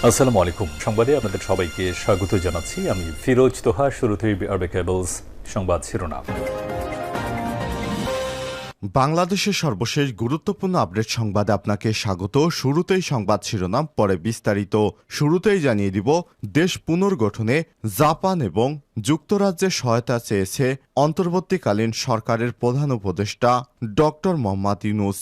আসসালামু আলাইকুম। সংবাদে আপনাদের সবাইকে স্বাগত জানাচ্ছি। আমি ফিরোজ তোহা। শুরুতেই আরবে কেবলস সংবাদ শিরোনাম। বাংলাদেশের সর্বশেষ গুরুত্বপূর্ণ আপডেট সংবাদে আপনাকে স্বাগত। শুরুতেই সংবাদ শিরোনাম, পরে বিস্তারিত। শুরুতেই জানিয়ে দিব, দেশ পুনর্গঠনে জাপান এবং যুক্তরাজ্যের সহায়তা চেয়েছে অন্তর্বর্তীকালীন সরকারের প্রধান উপদেষ্টা ডক্টর মোহাম্মদ ইউনূস।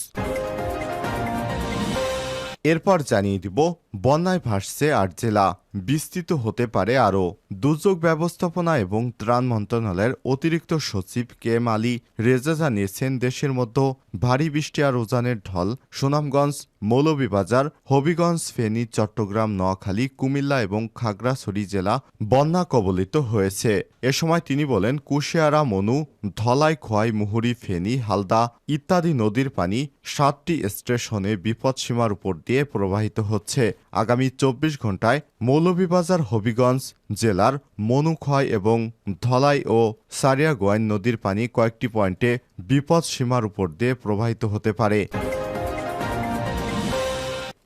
এরপর জানিয়ে দিব, বন্যায় ভাসছে ৮ জেলা, বিস্তৃত হতে পারে আরও। দুর্যোগ ব্যবস্থাপনা এবং ত্রাণ মন্ত্রণালয়ের অতিরিক্ত সচিব কে এম আলী রেজা জানিয়েছেন, দেশের মধ্যে ভারী বৃষ্টি আর উজানের ঢল সুনামগঞ্জ, মৌলভীবাজার, হবিগঞ্জ, ফেনী, চট্টগ্রাম, নোয়াখালী, কুমিল্লা এবং খাগড়াছড়ি জেলা বন্যা কবলিত হয়েছে। এ সময় তিনি বলেন, কুশিয়ারা, মনু, ধলাই, খোয়াই, মুহুরী, ফেনী, হালদা ইত্যাদি নদীর পানি ৭টি স্টেশনে বিপদসীমার উপর দিয়ে প্রবাহিত হচ্ছে। আগামী ২৪ ঘন্টায় মৌলভীবাজার, হবিগঞ্জ জেলার মনুখয় এবং ধলাই ও সারিয়াগোয়াইন নদীর পানি কয়েকটি পয়েন্টে বিপদসীমার উপর দিয়ে প্রবাহিত হতে পারে।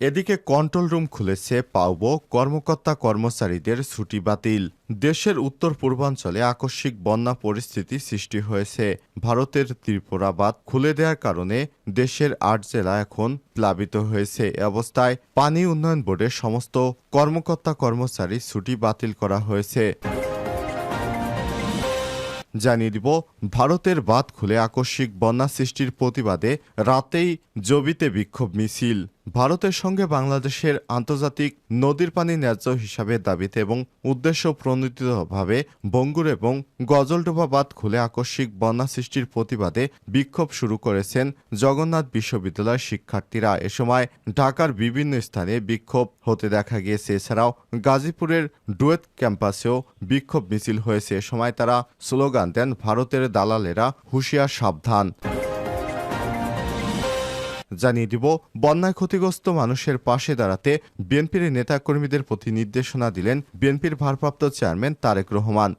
এদিকে কন্ট্রোল রুম খুলেছে পাউবো, কর্মকর্তা কর্মচারীদের ছুটি বাতিল। দেশের উত্তর পূর্বাঞ্চলে আকস্মিক বন্যা পরিস্থিতি সৃষ্টি হয়েছে। ভারতের ত্রিপুরা বাঁধ খুলে দেওয়ার কারণে দেশের ৮ জেলা এখন প্লাবিত হয়েছে। এ অবস্থায় পানি উন্নয়ন বোর্ডের সমস্ত কর্মকর্তা কর্মচারী ছুটি বাতিল করা হয়েছে। জানিয়ে দিব, ভারতের বাঁধ খুলে আকস্মিক বন্যা সৃষ্টির প্রতিবাদে রাতেই জবিতে বিক্ষোভ মিছিল। ভারতের সঙ্গে বাংলাদেশের আন্তর্জাতিক নদীর পানি ন্যায্য হিসাবে দাবিতে এবং উদ্দেশ্য প্রণোদিতভাবে বঙ্গুর এবং গজলডোবা বাঁধ খুলে আকস্মিক বন্যা সৃষ্টির প্রতিবাদে বিক্ষোভ শুরু করেছেন জগন্নাথ বিশ্ববিদ্যালয়ের শিক্ষার্থীরা। এ সময় ঢাকার বিভিন্ন স্থানে বিক্ষোভ হতে দেখা গিয়েছে। এছাড়াও গাজীপুরের ডুয়েট ক্যাম্পাসেও বিক্ষোভ মিছিল হয়েছে। এ সময় তারা স্লোগান দেন, ভারতের দালালেরা হুঁশিয়ার, সাবধান। জানিয়ে দিব, বন্যায় ক্ষতিগ্রস্ত মানুষের পাশে দাঁড়াতে বিএনপির নেতাকর্মীদের প্রতি নির্দেশনা দিলেন বিএনপির ভারপ্রাপ্ত চেয়ারম্যান তারেক রহমান।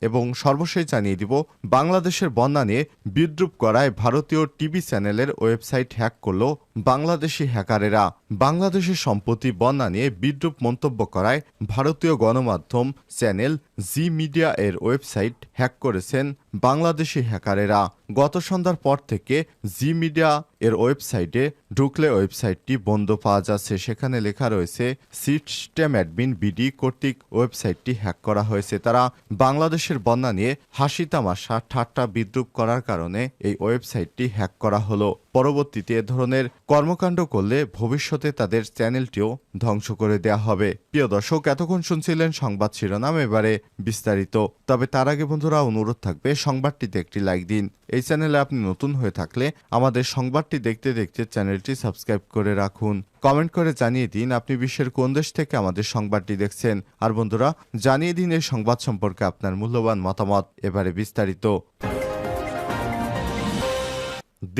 এবং সর্বশেষ জানিয়ে দিব, বাংলাদেশের বন্যা নিয়ে বিদ্রূপ করায় ভারতীয় টিভি চ্যানেলের ওয়েবসাইট হ্যাক করল বাংলাদেশি হ্যাকারেরা। বাংলাদেশের সম্প্রতি বন্যা নিয়ে বিদ্রূপ মন্তব্য করায় ভারতীয় গণমাধ্যম চ্যানেল জি মিডিয়া এর ওয়েবসাইট হ্যাক করেছেন বাংলাদেশি হ্যাকারেরা। গত সন্ধ্যার পর থেকে জি মিডিয়া এর ওয়েবসাইটে ঢুকলে ওয়েবসাইটটি বন্ধ পাওয়া যাচ্ছে। সেখানে লেখা রয়েছে, সিস্টেম অ্যাডমিন বিডি কর্তৃক ওয়েবসাইটটি হ্যাক করা হয়েছে। তারা বাংলাদেশের বন্যা নিয়ে হাসি তামাশা, ঠাট্টা, বিদ্রূপ করার কারণে এই ওয়েবসাইটটি হ্যাক করা হলো। পরবর্তীতে এ ধরনের কর্মকাণ্ড করলে ভবিষ্যতে তাদের চ্যানেলটিও ধ্বংস করে দেয়া হবে। প্রিয় দর্শক, এতক্ষণ শুনছিলেন সংবাদ শিরোনাম, এবারে বিস্তারিত। তবে তার আগে বন্ধুরা, অনুরোধ থাকবে সংবাদটিতে একটি লাইক দিন। এই চ্যানেলে আপনি নতুন হয়ে থাকলে আমাদের সংবাদটি দেখতে দেখতে চ্যানেলটি সাবস্ক্রাইব করে রাখুন। কমেন্ট করে জানিয়ে দিন আপনি বিশ্বের কোন দেশ থেকে আমাদের সংবাদটি দেখছেন। আর বন্ধুরা, জানিয়ে দিন এই সংবাদ সম্পর্কে আপনার মূল্যবান মতামত। এবারে বিস্তারিত।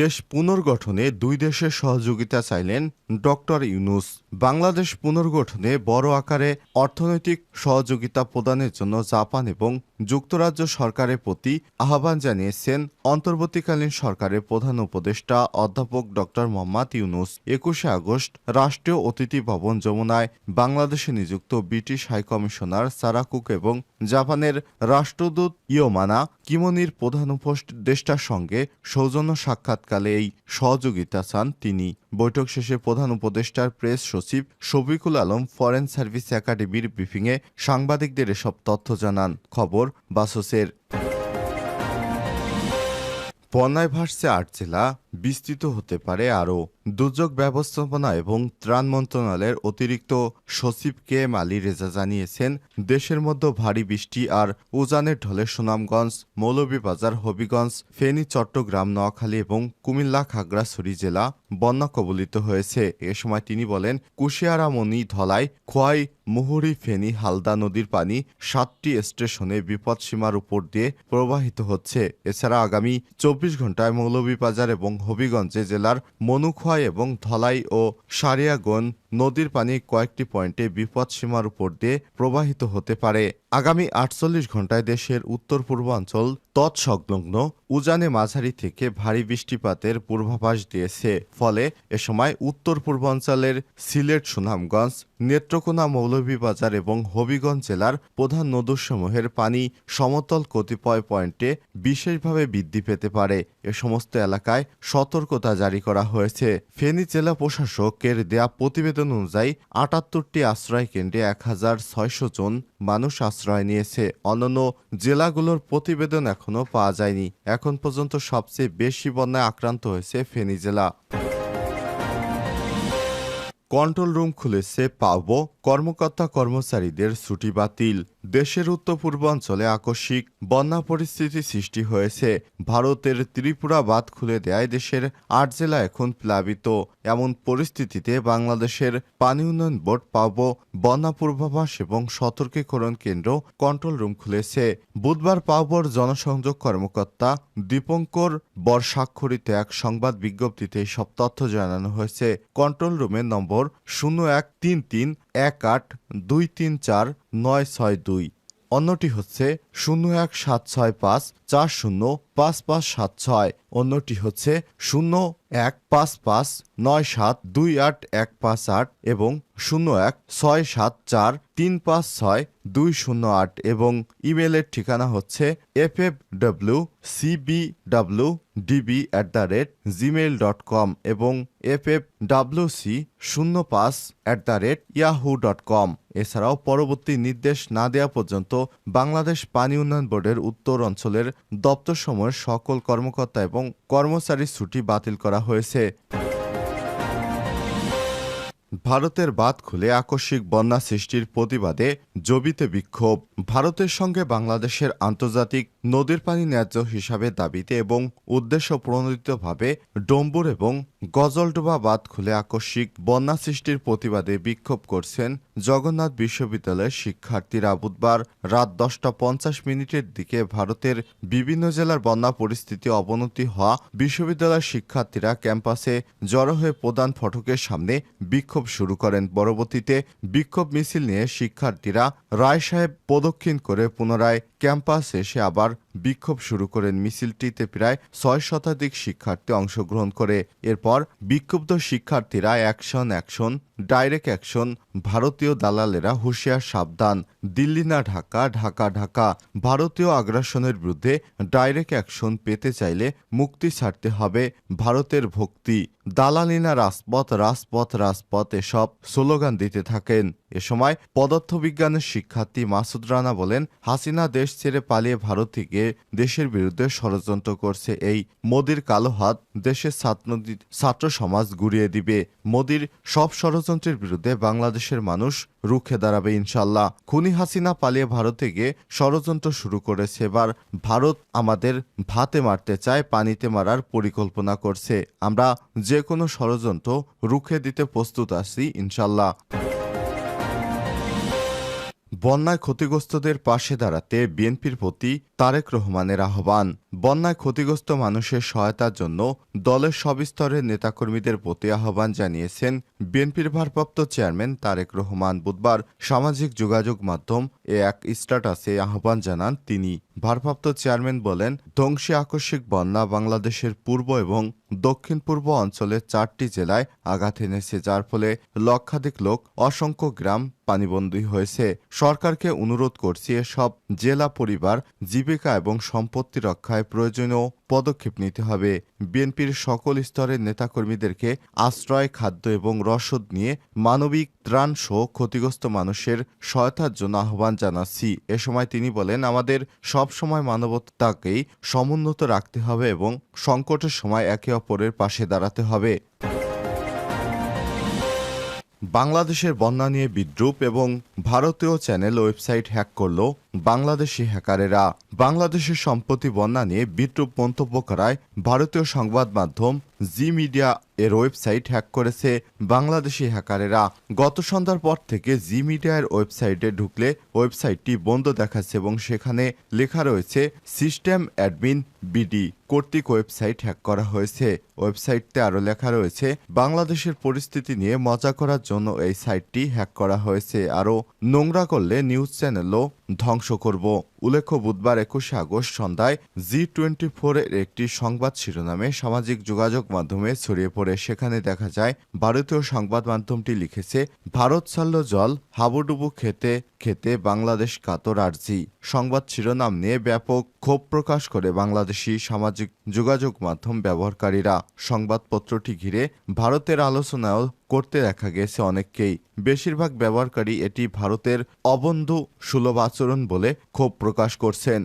দেশ পুনর্গঠনে দুই দেশের সহযোগিতা চাইলেন ডক্টর ইউনূস। বাংলাদেশ পুনর্গঠনে বড় আকারে অর্থনৈতিক সহযোগিতা প্রদানের জন্য জাপান এবং যুক্তরাজ্য সরকারের প্রতি আহ্বান জানিয়েছেন অন্তর্বর্তীকালীন সরকারের প্রধান উপদেষ্টা অধ্যাপক ডক্টর মোহাম্মদ ইউনূস। ২১শে আগস্ট রাষ্ট্রীয় অতিথি ভবন যমুনায় বাংলাদেশে নিযুক্ত ব্রিটিশ হাইকমিশনার সারা কুক এবং জাপানের রাষ্ট্রদূত ইয়োমানা কিমোনির প্রধান উপদেষ্টার সঙ্গে সৌজন্য সাক্ষাৎকালে এই সহযোগিতা চান তিনি। বৈঠক শেষে প্রধান উপদেষ্টার প্রেস সচিব শফিকুল আলম ফরেন সার্ভিস একাডেমির ব্রিফিংয়ে সাংবাদিকদের এসব তথ্য জানান। খবর বাসসের। বন্যায় ভাসছে ৮ জেলা, বিস্তৃত হতে পারে আরও। দুর্যোগ ব্যবস্থাপনা এবং ত্রাণ মন্ত্রণালয়ের অতিরিক্ত সচিব কে এম আলী রেজা জানিয়েছেন, দেশের মধ্যে ভারী বৃষ্টি আর উজানের ঢলে সুনামগঞ্জ, মৌলভীবাজার, হবিগঞ্জ, ফেনী, চট্টগ্রাম, নোয়াখালী এবং কুমিল্লা, খাগড়াছড়ি জেলা বন্যা কবলিত হয়েছে। এ সময় তিনি বলেন, কুশিয়ারা, মনি, ধলাই, খোয়াই, মুহুরী, ফেনী, হালদা নদীর পানি ৭টি স্টেশনে বিপদসীমার উপর দিয়ে প্রবাহিত হচ্ছে। এছাড়া আগামী ২৪ ঘন্টায় মৌলভীবাজার এবং হবিগঞ্জে জেলার মনুখোয়াই এবং ধলাই ও সারিয়াগঞ্জ নদীর পানি কয়েকটি পয়েন্টে বিপদসীমার উপর দিয়ে প্রবাহিত হতে পারে। আগামী 48 ঘণ্টায় দেশের উত্তর পূর্বাঞ্চল তৎসংলগ্ন উজানে মাঝারি থেকে ভারী বৃষ্টিপাতের পূর্বাভাস দিয়েছে। ফলে এ সময় উত্তর পূর্বাঞ্চলের সিলেট, সুনামগঞ্জ, নেত্রকোনা, মৌলভীবাজার এবং হবিগঞ্জ জেলার প্রধান নদীসমূহের পানি সমতল কতিপয় পয়েন্টে বিশেষভাবে বৃদ্ধি পেতে পারে। এ সমস্ত এলাকায় সতর্কতা জারি করা হয়েছে। ফেনী জেলা প্রশাসকের দেয়া প্রতিবেদন অনুযায়ী 78টি আশ্রয় কেন্দ্রে 1600 জন মানুষ আশ্রয় নিয়েছে। অন্যান্য জেলাগুলোর প্রতিবেদন এখনও পাওয়া যায়নি। এখন পর্যন্ত সবচেয়ে বেশি বন্যায় আক্রান্ত হয়েছে ফেনী জেলা। কন্ট্রোল রুম খুলেছে পাওবো, কর্মকর্তা কর্মচারীদের ছুটি বাতিল। দেশের উত্তর পূর্বাঞ্চলে আকস্মিক বন্যা পরিস্থিতি সৃষ্টি হয়েছে। ভারতের ত্রিপুরা বাঁধ খুলে দেয় দেশের 8 জেলা এখন প্লাবিত। এমন পরিস্থিতিতে বাংলাদেশের পানি উন্নয়ন বোর্ড পাওবো বন্যা পূর্বাভাস এবং সতর্কীকরণ কেন্দ্র কন্ট্রোল রুম খুলেছে। বুধবার পাওবোর জনসংযোগ কর্মকর্তা দীপঙ্কর বর স্বাক্ষরিত এক সংবাদ বিজ্ঞপ্তিতে এসব তথ্য জানানো হয়েছে। কন্ট্রোল রুমের নম্বর 0133 18234 962। অন্যটি হচ্ছে 017654055576। অন্যটি হচ্ছে 015597282158 এবং 016743562208 এবং ইমেলের ঠিকানা হচ্ছে ffwcbwdb@gmail.com এবং ffwc05@yahoo.com। এছাড়াও পরবর্তী নির্দেশ না দেওয়া পর্যন্ত বাংলাদেশ পানি উন্নয়ন বোর্ডের উত্তর অঞ্চলের দপ্তরসমূহের সকল কর্মকর্তা এবং কর্মচারীর ছুটি বাতিল করা হয়েছে। ভারতের বাঁধ খুলে আকস্মিক বন্যা সৃষ্টির প্রতিবাদে জবিতে বিক্ষোভ। ভারতের সঙ্গে বাংলাদেশের আন্তর্জাতিক নদীর পানি ন্যায্য হিসাবে দাবিতে এবং উদ্দেশ্য প্রণোদিতভাবে ডম্বুর এবং গজলডোবা বাঁধ খুলে আকস্মিক বন্যা সৃষ্টির প্রতিবাদে বিক্ষোভ করছেন জগন্নাথ বিশ্ববিদ্যালয়ের শিক্ষার্থীরা। বুধবার রাত 10টা 50 দিকে ভারতের বিভিন্ন জেলার বন্যা পরিস্থিতি অবনতি হওয়া বিশ্ববিদ্যালয়ের শিক্ষার্থীরা ক্যাম্পাসে জড়ো হয়ে প্রধান ফটকের সামনে বিক্ষোভ শুরু করেন। পরবর্তীতে বিক্ষোভ মিছিল নিয়ে শিক্ষার্থীরা রায় সাহেব প্রদক্ষিণ করে পুনরায় ক্যাম্পাসে এসে আবার বিক্ষোভ শুরু করেন। মিছিলটিতে প্রায় 6 শতাধিক শিক্ষার্থী অংশগ্রহণ করে। এরপর বিক্ষুব্ধ শিক্ষার্থীরা অ্যাকশন, ডাইরেক্ট অ্যাকশন, ভারতীয় দালালেরা হুঁশিয়ার সাবধান, দিল্লি না ঢাকা, ঢাকা ঢাকা, ভারতীয় আগ্রাসনের বিরুদ্ধে ডাইরেক্ট অ্যাকশন পেতে চাইলে মুক্তি ছাড়তে হবে ভারতের ভক্তি, দালালি না রাজপথ, রাজপথ রাজপথ এসব স্লোগান দিতে থাকেন। এ সময় পদার্থবিজ্ঞানের শিক্ষার্থী মাসুদ রানা বলেন, হাসিনা দেশ ছেড়ে পালিয়ে ভারত থেকে দেশের বিরুদ্ধে ষড়যন্ত্র করছে। এই মোদির কালো হাত দেশের ছাত্র সমাজ গুড়িয়ে দিবে। মোদির সব ষড়যন্ত্রের বিরুদ্ধে বাংলাদেশের মানুষ রুখে দাঁড়াবে ইনশাল্লাহ। খুনি হাসিনা পালিয়ে ভারত থেকে ষড়যন্ত্র শুরু করেছে। এবার ভারত আমাদের ভাতে মারতে চায়, পানিতে মারার পরিকল্পনা করছে। আমরা যে কোনো ষড়যন্ত্র রুখে দিতে প্রস্তুত আছি ইনশাল্লাহ। বন্যায় ক্ষতিগ্রস্তদের পাশে দাঁড়াতে বিএনপির প্রতি তারেক রহমানের আহ্বান। বন্যায় ক্ষতিগ্রস্ত মানুষের সহায়তার জন্য দলের সব স্তরের নেতাকর্মীদের প্রতি আহ্বান জানিয়েছেন বিএনপির ভারপ্রাপ্ত চেয়ারম্যান তারেক রহমান। বুধবার সামাজিক যোগাযোগ মাধ্যম এক স্ট্যাটাসে আহ্বান জানান তিনি। ভারপ্রাপ্ত চেয়ারম্যান বলেন, ধ্বংসী আকস্মিক বন্যা বাংলাদেশের পূর্ব এবং দক্ষিণ পূর্ব অঞ্চলের 4টি জেলায় আঘাত এনেছে, যার ফলে লক্ষাধিক লোক, অসংখ্য গ্রাম পানিবন্দী হয়েছে। সরকারকে অনুরোধ করছি এসব জেলা পরিবার জীবিকা এবং সম্পত্তি রক্ষায় প্রয়োজনীয় পদক্ষেপ নিতে হবে। বিএনপির সকল স্তরের নেতাকর্মীদেরকে আশ্রয়, খাদ্য এবং রসদ নিয়ে মানবিক ত্রাণ সহ ক্ষতিগ্রস্ত মানুষের সহায়তার জন্য আহ্বান জানাচ্ছি। এ সময় তিনি বলেন, আমাদের সব সময় মানবতাকেই সমুন্নত রাখতে হবে এবং সংকটের সময় একে অপরের পাশে দাঁড়াতে হবে। বাংলাদেশের বন্যা নিয়ে বিদ্রূপ এবং ভারতীয় চ্যানেল ওয়েবসাইট হ্যাক করল বাংলাদেশি হ্যাকারেরা। বাংলাদেশের সম্পত্তি বন্যা নিয়ে বিদ্রূপ মন্তব্য করায় ভারতীয় সংবাদ মাধ্যম জি মিডিয়া এর ওয়েবসাইট হ্যাক করেছে বাংলাদেশি হ্যাকারেরা। গত সন্ধ্যার পর থেকে জি মিডিয়ার ওয়েবসাইটে ঢুকলে ওয়েবসাইটটি বন্ধ দেখাচ্ছে এবং সেখানে লেখা রয়েছে সিস্টেম অ্যাডমিন বিডি কর্তৃক ওয়েবসাইট হ্যাক করা হয়েছে। ওয়েবসাইটতে আরও লেখা রয়েছে, বাংলাদেশের পরিস্থিতি নিয়ে মজা করার জন্য এই সাইটটি হ্যাক করা হয়েছে। আরও নোংরা করলে নিউজ চ্যানেলও ধ্বংস করব। উল্লেখ্য, বুধবার 21 আগস্ট সন্ধ্যায় G24 এর একটি সংবাদ শিরোনামে সামাজিক যোগাযোগ মাধ্যমে ছড়িয়ে পড়ে। সেখানে দেখা যায় ভারতীয় সংবাদ মাধ্যমটি লিখেছে, ভারত ছাড়ল জল, হাবুডুবু খেতে খেতে বাংলাদেশ কাতর আরজি। সংবাদ শিরোনাম নিয়ে ব্যাপক ক্ষোভ প্রকাশ করে বাংলাদেশি সামাজিক যোগাযোগ মাধ্যম ব্যবহারকারীরা। সংবাদপত্রটি ঘিরে ভারতের আলোচনাও করতে দেখা গেছে অনেককেই। বেশিরভাগ ব্যবহারকারী এটি ভারতের অবন্ধু সুলভ আচরণ বলে ক্ষোভ প্রকাশ করছেন।